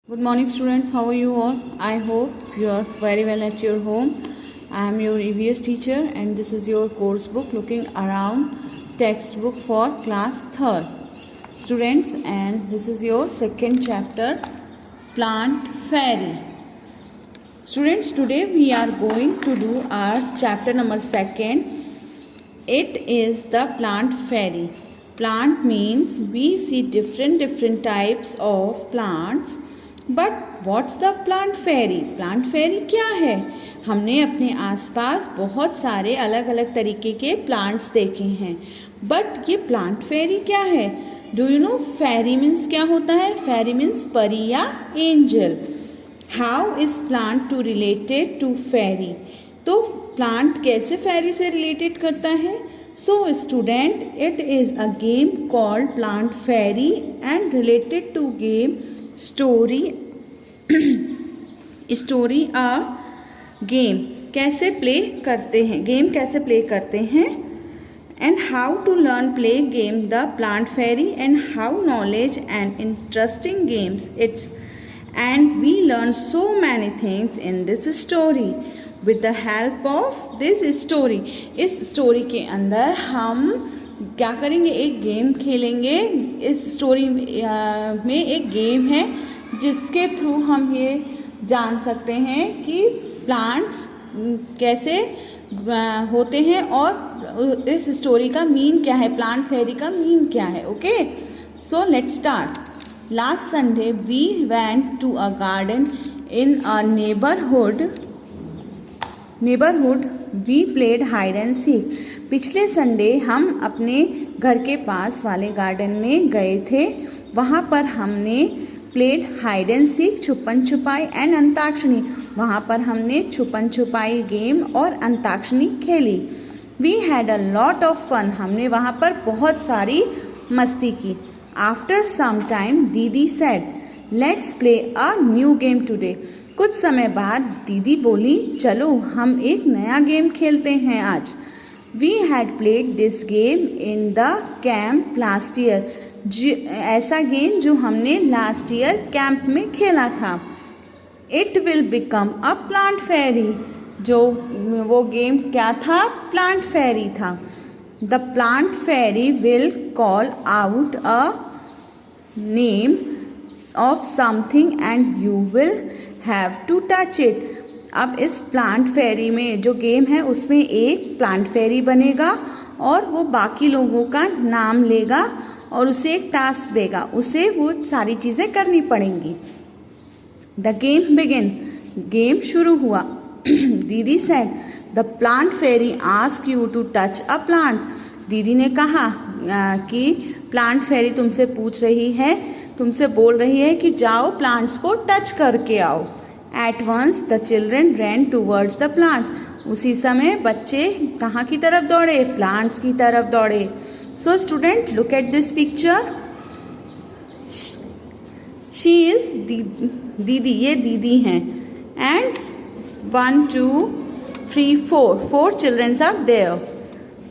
Good morning students, how are you all? I hope you are very well at your home. I am your EVS teacher and this is your course book looking around textbook for class 3rd. Students, and this is your second chapter, Plant Fairy. Students, today we are going to do our chapter number 2nd. It is the Plant Fairy. Plant means we see different types of plants. But what's the plant fairy? Plant fairy क्या है? हमने अपने आसपास बहुत सारे अलग अलग तरीके के प्लांट्स देखे हैं, बट ये प्लांट फेरी क्या है? Do you know fairy means क्या होता है? फेरी मीन्स परी या angel. How is plant to related to fairy? तो प्लांट कैसे फेरी से रिलेटेड करता है? So student, it is a game called plant fairy and related to game story a game. कैसे प्ले करते हैं, गेम कैसे प्ले करते हैं, and how to learn play game the plant fairy and how knowledge and interesting games it's, and we learn so many things in this story with the help of this story. इस story के अंदर हम क्या करेंगे? एक game खेलेंगे. इस story में एक गेम है जिसके थ्रू हम ये जान सकते हैं कि प्लांट्स कैसे होते हैं और इस स्टोरी का मीन क्या है, प्लांट फेरी का मीन क्या है. Okay, so let's start. Last Sunday we went to a garden in a neighbourhood we played hide and seek. पिछले संडे हम अपने घर के पास वाले गार्डन में गए थे. वहाँ पर हमने प्लेड हाइड एंड सीक, छुपन छुपाई एंड अंताक्षरी. वहाँ पर हमने छुपन छुपाई गेम और अंताक्षरी खेली. We had a lot of fun. हमने वहाँ पर बहुत सारी मस्ती की. After some time didi said let's play a new game today. कुछ समय बाद दीदी बोली, चलो हम एक नया गेम खेलते हैं आज. We had played this game in the camp last year. ऐसा गेम जो हमने लास्ट ईयर कैंप में खेला था. It will become a plant fairy. जो वो गेम क्या था? प्लांट फेरी था. The plant fairy will call out a name of something and you will have to touch it. अब इस प्लांट फेरी में जो गेम है उसमें एक प्लांट फेरी बनेगा और वो बाकी लोगों का नाम लेगा और उसे एक टास्क देगा. उसे वो सारी चीज़ें करनी पड़ेंगी. The game begin. गेम शुरू हुआ. Didi said the plant fairy ask you to touch a plant. दीदी ने कहा कि प्लांट फेरी तुमसे पूछ रही है, तुमसे बोल रही है कि जाओ प्लांट्स को टच करके आओ. At once the children ran towards the plants. उसी समय बच्चे कहाँ की तरफ दौड़े? प्लांट्स की तरफ दौड़े. So student, look at this picture. She is दीदी. ये दीदी हैं. And 1, 2, 3, 4 children are there.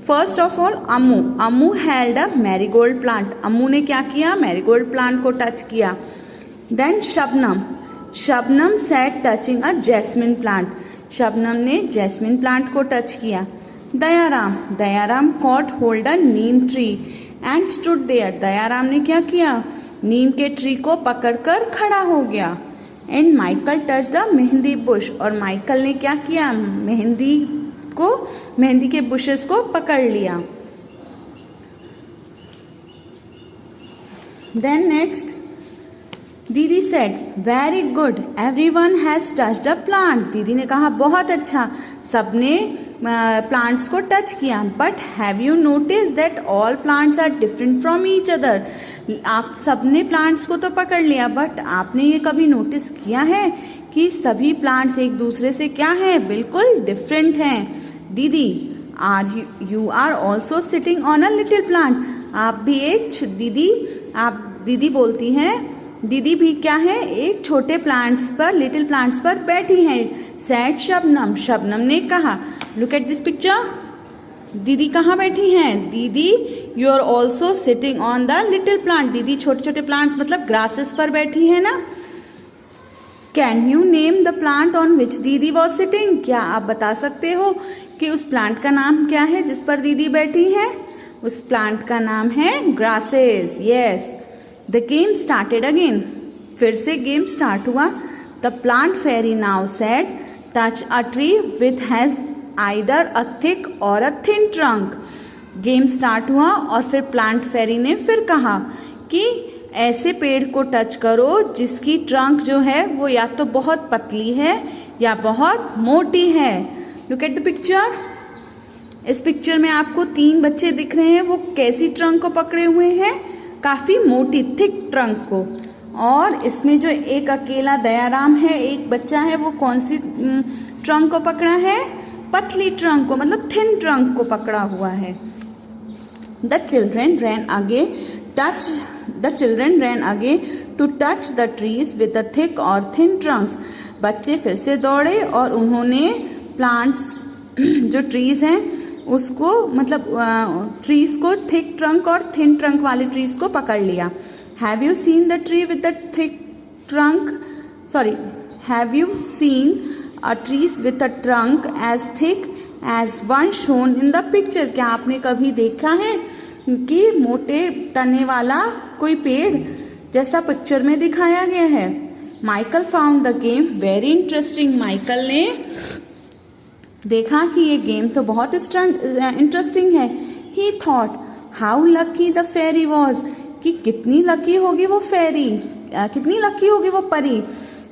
First of all, Ammu held a marigold plant. अम्मू ने क्या किया? मैरीगोल्ड प्लांट को टच किया. Then Shabnam sat touching a jasmine plant. Shabnam ने जैस्मिन प्लांट को टच किया. Dayaram caught hold a neem tree and stood there. Dayaram ने क्या किया? नीम के ट्री को पकड़कर खड़ा हो गया. And Michael touch the mehndi Bush. और माइकल ने क्या किया? मेहंदी के बुशेस को पकड़ लिया. देन नेक्स्ट दीदी said very good everyone has touched a plant. दीदी ने कहा बहुत अच्छा, सबने प्लांट्स को टच किया. But have you notice that all plants are different from each other. आप सबने प्लांट्स को तो पकड़ लिया, बट आपने ये कभी नोटिस किया है कि सभी प्लांट्स एक दूसरे से क्या है? बिल्कुल डिफरेंट हैं. Didi you are also sitting on a little plant. आप भी एक दीदी बोलती हैं, दीदी भी क्या है? एक छोटे प्लांट्स पर, लिटिल प्लांट्स पर बैठी हैं. सैड शबनम ने कहा. Look at this picture. दीदी कहाँ बैठी हैं? Didi you are also sitting on the little plant. दीदी छोटे छोटे प्लांट्स मतलब ग्रासेस पर बैठी है ना. Can you name the plant on which दीदी वॉज सिटिंग? क्या आप बता सकते हो कि उस प्लांट का नाम क्या है जिस पर दीदी बैठी है? उस प्लांट का नाम है grasses. Yes. The game started again. फिर से गेम स्टार्ट हुआ। The plant fairy now said touch a tree with has either a thick or a thin trunk. Game start हुआ और फिर प्लांट फेरी ने फिर कहा कि ऐसे पेड़ को टच करो जिसकी ट्रंक जो है वो या तो बहुत पतली है या बहुत मोटी है। Look at the picture. इस पिक्चर में आपको 3 बच्चे दिख रहे हैं। वो कैसी ट्रंक को पकड़े हुए हैं? काफी मोटी थिक ट्रंक को। और इसमें जो एक अकेला दयाराम है, एक बच्चा है, वो कौन सी ट्रंक को पकड़ा है? पतली ट्रंक को, मतलब थिन ट्रंक को पकड़ा हुआ है। The children ran again to touch the trees with the thick or thin trunks. बच्चे फिर से दौड़े और उन्होंने प्लांट्स जो ट्रीज हैं उसको, मतलब ट्रीज को थिक ट्रंक और थिन ट्रंक वाले ट्रीज को पकड़ लिया। Have you seen the tree with the thick trunk? Sorry, have you seen a trees with a trunk as thick as one shown in the picture? क्या आपने कभी देखा है कि मोटे तने वाला कोई पेड़ जैसा पिक्चर में दिखाया गया है? Michael found the game very interesting. Michael ने देखा कि ये गेम तो बहुत इंटरेस्टिंग है। He thought how lucky the fairy was, कि कितनी लकी होगी वो फेरी, कितनी लकी होगी वो परी।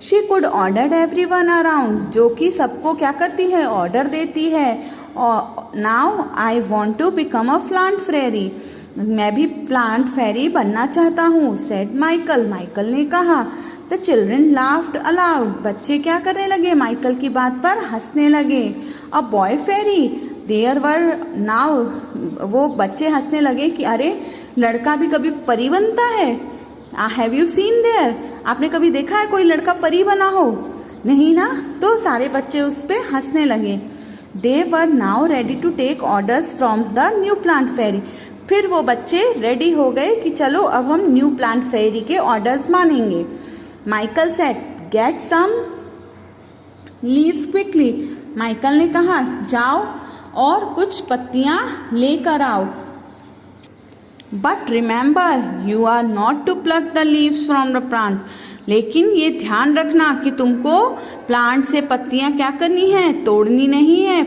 She could order everyone around, जो कि सबको क्या करती है? ऑर्डर देती है। Now I want to become a plant fairy, मैं भी प्लांट फेरी बनना चाहता हूँ, सेड माइकल। माइकल ने कहा। द चिल्ड्रन लाफ्ड अलाउड, बच्चे क्या करने लगे? माइकल की बात पर हंसने लगे। A boy fairy there were now, वो बच्चे हंसने लगे कि अरे लड़का भी कभी परी बनता है। हैव यू सीन देयर, आपने कभी देखा है कोई लड़का परी बना हो? नहीं ना। तो सारे बच्चे उस पर हंसने लगे। They were now ready to take orders from the new plant fairy, फिर वो बच्चे रेडी हो गए कि चलो अब हम न्यू प्लांट फेरी के ऑर्डर्स मानेंगे। Michael said get some leaves quickly, Michael ने कहा जाओ और कुछ पत्तियां लेकर आओ। But remember you are not to pluck the leaves from the plant, लेकिन ये ध्यान रखना कि तुमको प्लांट से पत्तियां क्या करनी है? तोड़नी नहीं है।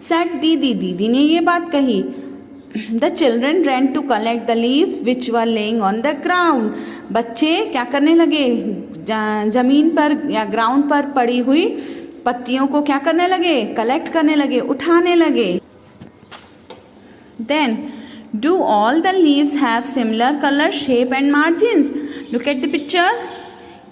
सेड दीदी ने ये बात कही। The children ran to collect the leaves which were laying on the ground, बच्चे क्या करने लगे? जमीन पर या ग्राउंड पर पड़ी हुई पत्तियों को क्या करने लगे? कलेक्ट करने लगे, उठाने लगे। Then do all the leaves have similar colour, shape and margins? Look at the picture.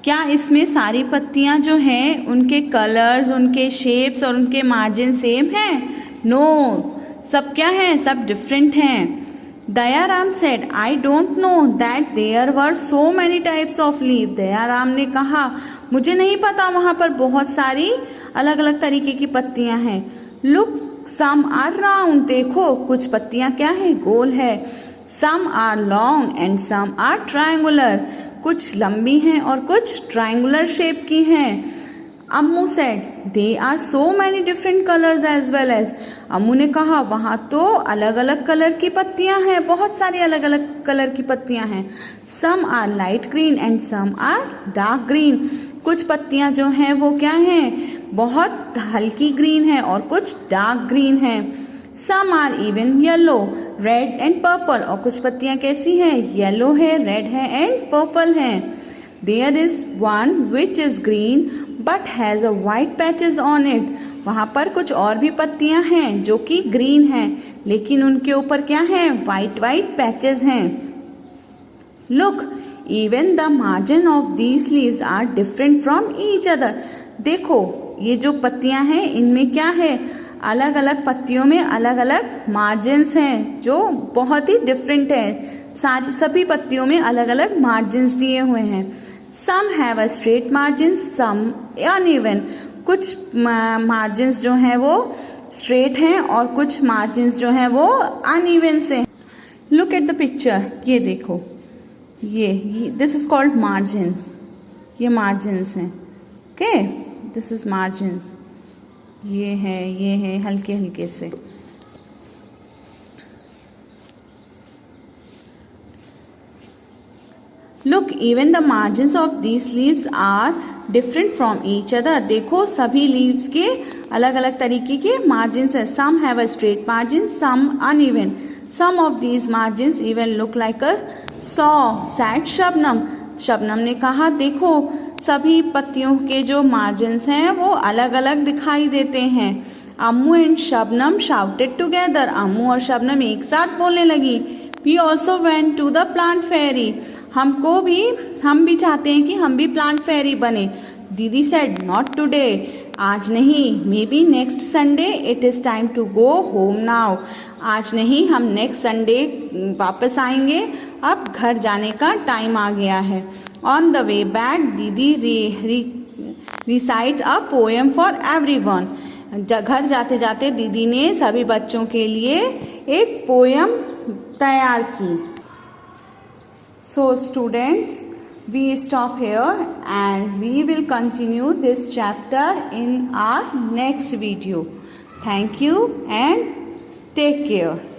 क्या इसमें सारी पत्तियां जो हैं उनके कलर्स, उनके शेप्स और उनके मार्जिन सेम हैं? नो, सब क्या है? सब डिफरेंट हैं। Dayaram said I don't know that there were so many types of leave, Dayaram ने कहा मुझे नहीं पता वहां पर बहुत सारी अलग अलग तरीके की पत्तियां हैं। लुक सम आर राउंड, देखो कुछ पत्तियां क्या है? गोल है। Some are long and some are triangular, कुछ लंबी हैं और कुछ ट्रायंगुलर शेप की हैं। Ammu said they are so many different colours as well as, Ammu ने कहा वहाँ तो अलग अलग कलर की पत्तियां हैं, बहुत सारी अलग अलग कलर की पत्तियां हैं। Some are light green and some are dark green, कुछ पत्तियां जो हैं वो क्या हैं? बहुत हल्की ग्रीन है और कुछ डार्क ग्रीन है। Some are even yellow, red and purple, और कुछ पत्तियां कैसी हैं? येलो है, रेड है एंड पर्पल है। There is one which is green but has a white patches on it, वहां पर कुछ और भी पत्तियां हैं जो कि ग्रीन हैं लेकिन उनके ऊपर क्या है? वाइट वाइट पैचेस हैं। Look even the margin of these leaves are different from each other, देखो ये जो पत्तियां हैं इनमें क्या है? अलग अलग पत्तियों में अलग अलग मार्जिन्स हैं जो बहुत ही डिफरेंट है। सभी पत्तियों में अलग अलग मार्जिन्स दिए हुए हैं। Some have a straight margin, some uneven, कुछ मार्जिन्स जो हैं वो स्ट्रेट हैं और कुछ मार्जिन्स जो हैं वो अनइवन से। लुक एट द पिक्चर, ये देखो, ये दिस इज कॉल्ड मार्जिन्स, ये मार्जिन्स हैं। ओके, दिस इज मार्जिन्स, ये है हल्के हल्के से। Look even the margins of these leaves are different from each other. देखो सभी लीव्स के अलग अलग तरीके के मार्जिन्स है। Some have a straight margin, some uneven, some of these margins even look like a saw, said Shabnam. Shabnam ने कहा देखो सभी पत्तियों के जो मार्जिन्स हैं वो अलग अलग दिखाई देते हैं। Ammu and Shabnam shouted together. Ammu और शबनम एक साथ बोलने लगी। We also went to the plant fairy. हम भी चाहते हैं कि हम भी प्लांट फेयरी बने। दीदी सेड नॉट टुडे, आज नहीं, maybe next Sunday, it is time to go home now. आज नहीं, हम नेक्स्ट संडे वापस आएंगे, अब घर जाने का टाइम आ गया है। ऑन द वे बैक दीदी recite a poem for everyone. घर जाते जाते दीदी ने सभी बच्चों के लिए एक पोएम तैयार की। So students, we stop here and we will continue this chapter in our next video. Thank you and take care.